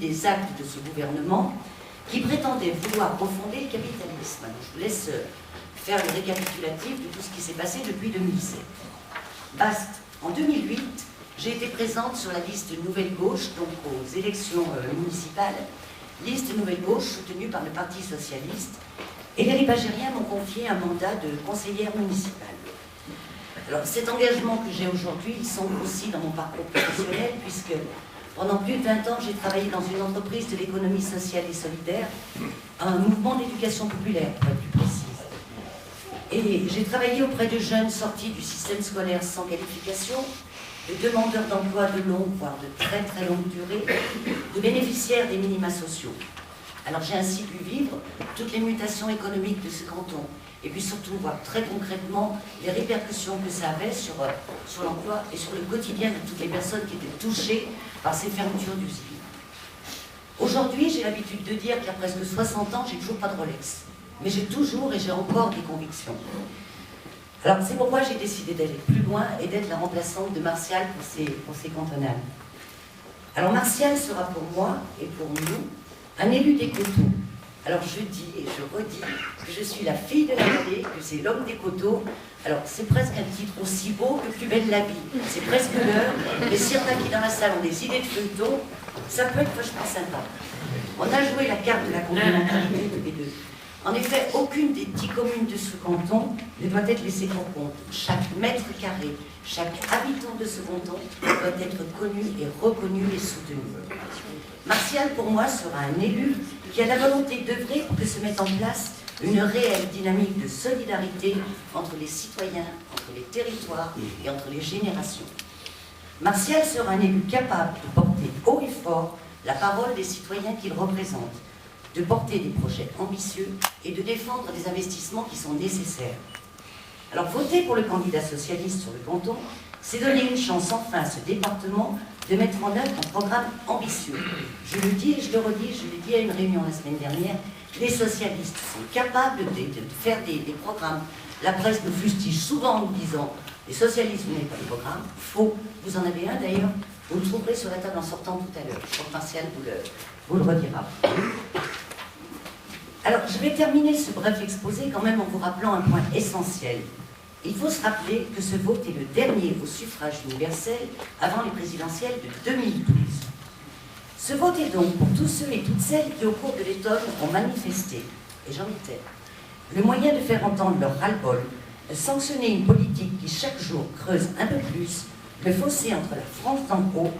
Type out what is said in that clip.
des actes de ce gouvernement qui prétendait vouloir refonder le capitalisme. Alors, je vous laisse faire le récapitulatif de tout ce qui s'est passé depuis 2007. Baste, en 2008, j'ai été présente sur la liste Nouvelle Gauche, donc aux élections municipales, liste Nouvelle Gauche soutenue par le Parti Socialiste, et les Ripagériens m'ont confié un mandat de conseillère municipale. Alors cet engagement que j'ai aujourd'hui, il semble aussi dans mon parcours professionnel, puisque pendant plus de 20 ans, j'ai travaillé dans une entreprise de l'économie sociale et solidaire, un mouvement d'éducation populaire, pour être plus précise. Et j'ai travaillé auprès de jeunes sortis du système scolaire sans qualification, de demandeurs d'emploi de longue, voire de très très longue durée, de bénéficiaires des minima sociaux. Alors j'ai ainsi pu vivre toutes les mutations économiques de ce canton, et puis surtout voir très concrètement les répercussions que ça avait sur l'emploi et sur le quotidien de toutes les personnes qui étaient touchées par ces fermetures d'usines. Aujourd'hui, j'ai l'habitude de dire qu'il y a presque 60 ans, j'ai toujours pas de Rolex. Mais j'ai toujours et j'ai encore des convictions. Alors c'est pourquoi j'ai décidé d'aller plus loin et d'être la remplaçante de Martial pour ces cantonales. Alors Martial sera pour moi et pour nous un élu des coteaux. Alors je dis et je redis que je suis la fille de la vallée, que c'est l'homme des coteaux. Alors c'est presque un titre aussi beau que Plus belle la vie. C'est presque l'heure, mais si on a qui dans la salle ont des idées de feuilleton, ça peut être vachement sympa. On a joué la carte de la complémentarité tous les deux. En effet, aucune des 10 communes de ce canton ne doit être laissée pour compte. Chaque mètre carré, chaque habitant de ce canton doit être connu et reconnu et soutenu. Martial, pour moi, sera un élu qui a la volonté d'œuvrer pour que se mette en place une réelle dynamique de solidarité entre les citoyens, entre les territoires et entre les générations. Martial sera un élu capable de porter haut et fort la parole des citoyens qu'il représente, de porter des projets ambitieux et de défendre des investissements qui sont nécessaires. Alors voter pour le candidat socialiste sur le canton, c'est donner une chance enfin à ce département de mettre en œuvre un programme ambitieux. Je le dis et je le redis, je l'ai dit à une réunion la semaine dernière, les socialistes sont capables de faire des programmes. La presse nous fustige souvent en nous disant « les socialistes, vous n'avez pas de programme ». Faux, vous en avez un d'ailleurs, vous le trouverez sur la table en sortant tout à l'heure. Je crois que Martial vous le redira. Alors, je vais terminer ce bref exposé quand même en vous rappelant un point essentiel. Il faut se rappeler que ce vote est le dernier au suffrage universel avant les présidentielles de 2012. Ce vote est donc pour tous ceux et toutes celles qui, au cours de l'automne, ont manifesté, et j'en étais, le moyen de faire entendre leur ras-le-bol, de sanctionner une politique qui chaque jour creuse un peu plus le fossé entre la France d'en haut